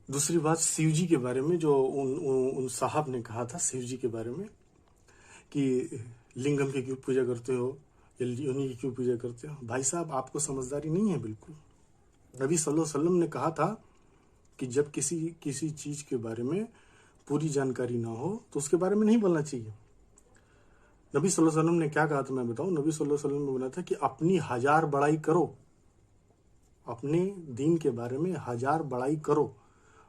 दूसरी बात शिव जी के बारे में, जो उन साहब ने कहा था शिव जी के बारे में कि लिंगम की क्यों पूजा करते हो या योनि की क्यों पूजा करते हो। भाई साहब, आपको समझदारी नहीं है बिल्कुल। नबी सल्लल्लाहु अलैहि वसल्लम ने कहा था कि जब किसी किसी चीज के बारे में पूरी जानकारी ना हो तो उसके बारे में नहीं बोलना चाहिए। नबी सल्लल्लाहु अलैहि वसल्लम ने क्या कहा था मैं बताऊं। नबी सल्लल्लाहु अलैहि वसल्लम ने बोला था कि अपनी 1000 बड़ाई करो, अपने दीन के बारे में 1000 बड़ाई करो,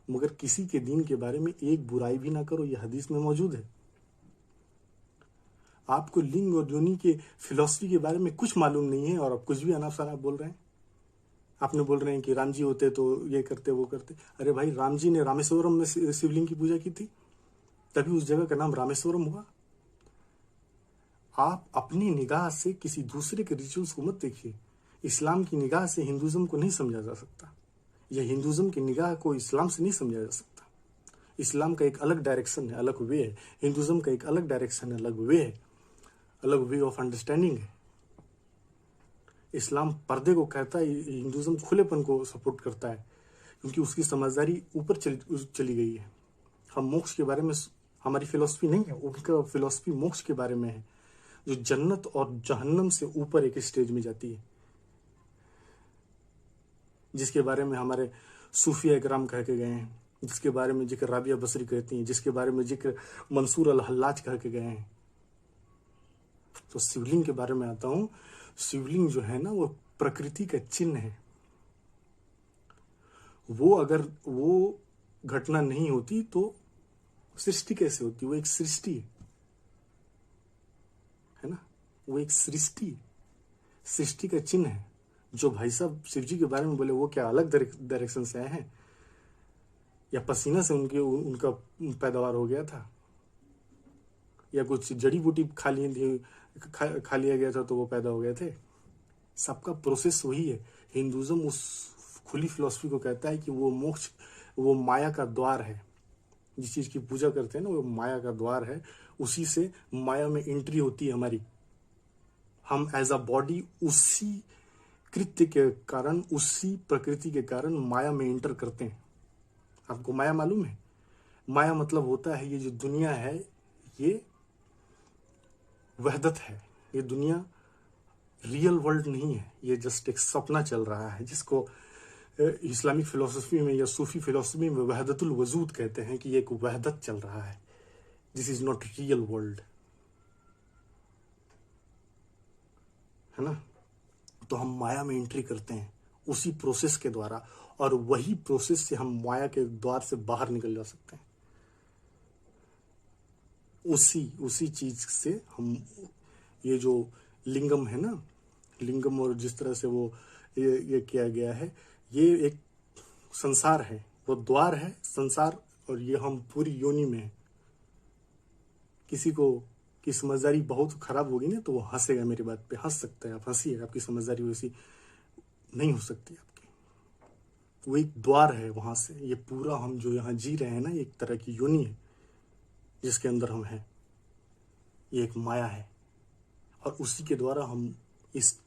मगर किसी के दीन के बारे में एक बुराई भी ना करो। यह हदीस में मौजूद है। आपको लिंग और योनि के फिलॉसफी के बारे में कुछ मालूम नहीं है और आप कुछ भी अनाप शनाप बोल रहे हैं। आपने बोल रहे हैं कि राम जी होते तो ये करते वो करते। अरे भाई, राम जी ने रामेश्वरम में शिवलिंग की पूजा की थी, तभी उस जगह का नाम रामेश्वरम हुआ। आप अपनी निगाह से किसी दूसरे के रिचुअल्स को मत देखिए। इस्लाम की निगाह से हिंदुज्म को नहीं समझा जा सकता, या हिंदुज्म की निगाह को इस्लाम से नहीं समझा जा सकता। इस्लाम का एक अलग डायरेक्शन है, अलग वे है। हिंदुज्म का एक अलग डायरेक्शन है, अलग वे है, अलग वे ऑफ अंडरस्टैंडिंग है। इस्लाम पर्दे को कहता है, हिंदुज्म खुलेपन को सपोर्ट करता है, क्योंकि उसकी समझदारी ऊपर चली गई है। हम मोक्ष के बारे में, हमारी फिलॉसफी नहीं है, उनका फिलॉसफी मोक्ष के बारे में है, जो जन्नत और जहन्नम से ऊपर एक स्टेज में जाती है, जिसके बारे में हमारे सूफिया इकराम कह के गए हैं, जिसके बारे में जिक्र राबिया बसरी कहती हैं, जिसके बारे में जिक्र मंसूर अल हल्लाज कह के गए हैं। तो शिवलिंग के बारे में आता हूं। शिवलिंग जो है ना, वो प्रकृति का चिन्ह है। वो अगर वो घटना नहीं होती तो सृष्टि कैसे होती। वो एक सृष्टि है ना, वो एक सृष्टि का चिन्ह है। जो भाई साहब शिव जी के बारे में बोले, वो क्या अलग डायरेक्शन से आए हैं, या पसीना से उनका पैदावार हो गया था, या कुछ जड़ी बूटी खा लिया गया था तो वो पैदा हो गए थे। सबका प्रोसेस वही है। हिंदुज्म उस खुली फिलॉसफी को कहता है कि वो मोक्ष, वो माया का द्वार है। जिस चीज की पूजा करते हैं ना, वो माया का द्वार है। उसी से माया में एंट्री होती है हमारी। हम एज अ बॉडी उसी कृत्य के कारण, उसी प्रकृति के कारण माया में एंटर करते हैं। आपको माया मालूम है? माया मतलब होता है, ये जो दुनिया है ये वहदत है। ये दुनिया रियल वर्ल्ड नहीं है, ये जस्ट एक सपना चल रहा है, जिसको इस्लामिक फिलोसफी में या सूफी फिलोसफी में वहदतुल वजूद कहते हैं, कि ये एक वहदत चल रहा है। This is not real world, है ना। तो हम माया में एंट्री करते हैं उसी प्रोसेस के द्वारा, और वही प्रोसेस से हम माया के द्वार से बाहर निकल जा सकते हैं। उसी चीज से हम, ये जो लिंगम है ना, लिंगम, और जिस तरह से वो ये किया गया है, ये एक संसार है, वो द्वार है संसार, और ये हम पूरी योनि में है। किसी को की समझदारी बहुत खराब होगी ना, तो वो हंसेगा मेरी बात पे। हंस सकता है, आप हंसिए, आपकी समझदारी वैसी नहीं हो सकती आपकी। वो एक द्वार है, वहां से ये पूरा हम जो यहाँ जी रहे हैं ना, एक तरह की योनि है जिसके अंदर हम हैं। ये एक माया है, और उसी के द्वारा हम इस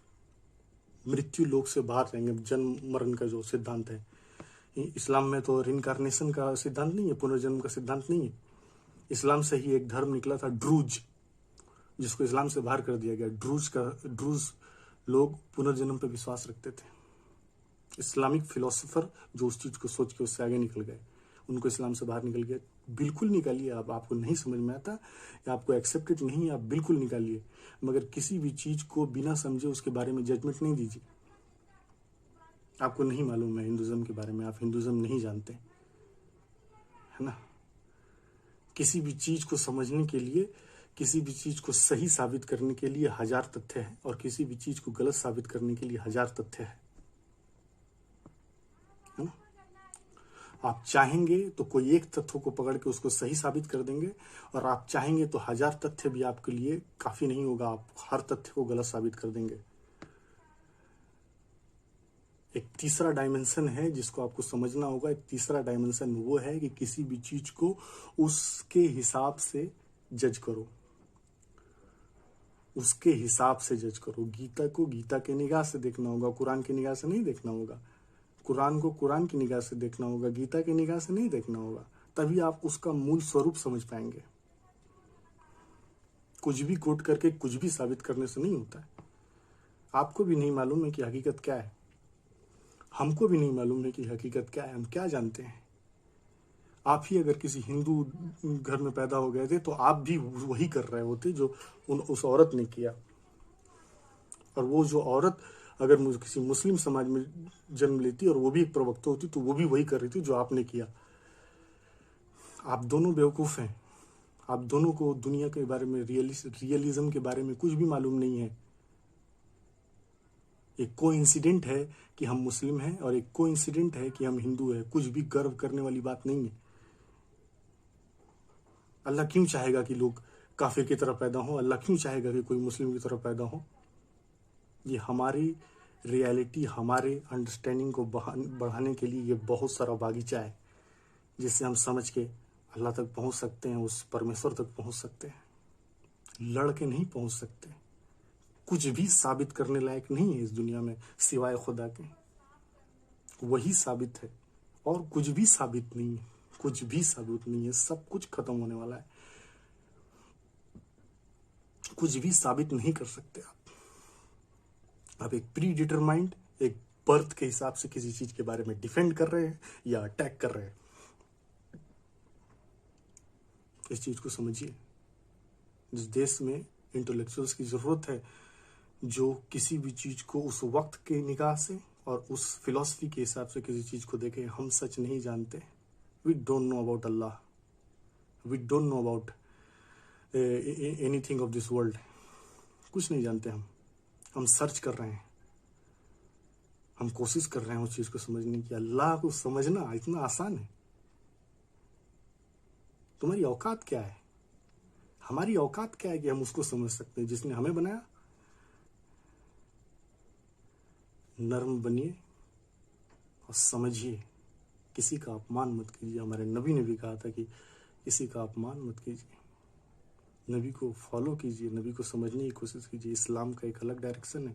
मृत्यु लोक से बाहर रहेंगे। जन्म मरण का जो सिद्धांत है, इस्लाम में तो रिनकारनेशन का सिद्धांत नहीं है, पुनर्जन्म का सिद्धांत नहीं है। इस्लाम से ही एक धर्म निकला था ड्रूज, जिसको इस्लाम से बाहर कर दिया गया। ड्रूज लोग पुनर्जन्म पर विश्वास रखते थे। इस्लामिक फिलोसोफर जो उस चीज को सोच के उससे आगे निकल गए, उनको इस्लाम से बाहर निकल गया। बिल्कुल निकालिए। आप, आपको नहीं समझ में आता या आपको एक्सेप्टेड नहीं, आप बिल्कुल निकालिए, मगर किसी भी चीज को बिना समझे उसके बारे में जजमेंट नहीं दीजिए। आपको नहीं मालूम है हिंदुज्म के बारे में, आप हिंदुज्म नहीं जानते, है ना। किसी भी चीज को समझने के लिए, किसी भी चीज को सही साबित करने के लिए 1000 तथ्य है, और किसी भी चीज को गलत साबित करने के लिए 1000 तथ्य है ना। आप चाहेंगे तो कोई एक तथ्य को पकड़ के उसको सही साबित कर देंगे, और आप चाहेंगे तो 1000 तथ्य भी आपके लिए काफी नहीं होगा, आप हर तथ्य को गलत साबित कर देंगे। एक तीसरा डायमेंशन है जिसको आपको समझना होगा। एक तीसरा डायमेंशन वो है कि किसी भी चीज को उसके हिसाब से जज करो, उसके हिसाब से जज करो। गीता को गीता के निगाह से देखना होगा, कुरान की निगाह से नहीं देखना होगा। कुरान को कुरान की निगाह से देखना होगा, गीता की निगाह से नहीं देखना होगा, तभी आप उसका मूल स्वरूप समझ पाएंगे। कुछ भी कोट करके कुछ भी साबित करने से नहीं होता है। आपको भी नहीं मालूम है कि हकीकत क्या है, हमको भी नहीं मालूम है कि हकीकत क्या है। हम क्या जानते हैं? आप ही अगर किसी हिंदू घर में पैदा हो गए थे तो आप भी वही कर रहे होते जो उस औरत ने किया। और वो जो औरत अगर किसी मुस्लिम समाज में जन्म लेती और वो भी एक प्रवक्ता होती तो वो भी वही कर रही थी जो आपने किया। आप दोनों बेवकूफ़ हैं। आप दोनों को दुनिया के बारे में, रियलिज्म के बारे में कुछ भी मालूम नहीं है। एक कोइंसिडेंट है कि हम मुस्लिम हैं और एक कोइंसिडेंट है कि हम हिंदू हैं। कुछ भी गर्व करने वाली बात नहीं है। अल्लाह क्यों चाहेगा कि लोग काफिर की तरह पैदा हों? अल्लाह क्यों चाहेगा कि कोई मुस्लिम की तरह पैदा हो? ये हमारी रियलिटी, हमारे अंडरस्टैंडिंग को बढ़ाने के लिए ये बहुत सारा बागीचा है जिससे हम समझ के अल्लाह तक पहुंच सकते हैं, उस परमेश्वर तक पहुंच सकते हैं। लड़ के नहीं पहुंच सकते। कुछ भी साबित करने लायक नहीं है इस दुनिया में सिवाय खुदा के। वही साबित है और कुछ भी साबित नहीं है। कुछ भी साबित नहीं है। सब कुछ खत्म होने वाला है। कुछ भी साबित नहीं कर सकते आप एक प्री डिटरमाइंड, एक बर्थ के हिसाब से किसी चीज के बारे में डिफेंड कर रहे हैं या अटैक कर रहे हैं। इस चीज को समझिए। जिस देश में इंटेलेक्चुअल्स की जरूरत है जो किसी भी चीज को उस वक्त के निगाह से और उस फिलॉसफी के हिसाब से किसी चीज को देखें। हम सच नहीं जानते। We don't know about Allah, we don't know about anything of this world. कुछ नहीं जानते हम सर्च कर रहे हैं। हम कोशिश कर रहे हैं उस चीज को समझने की। अल्लाह को समझना इतना आसान है। तुम्हारी औकात क्या है? हमारी औकात क्या है कि हम उसको समझ सकते हैं जिसने हमें बनाया? नर्म बनिए और समझिए। किसी का अपमान मत कीजिए। हमारे नबी ने भी कहा था कि किसी का अपमान मत कीजिए। नबी को फॉलो कीजिए, नबी को समझने की कोशिश कीजिए। इस्लाम का एक अलग डायरेक्शन है।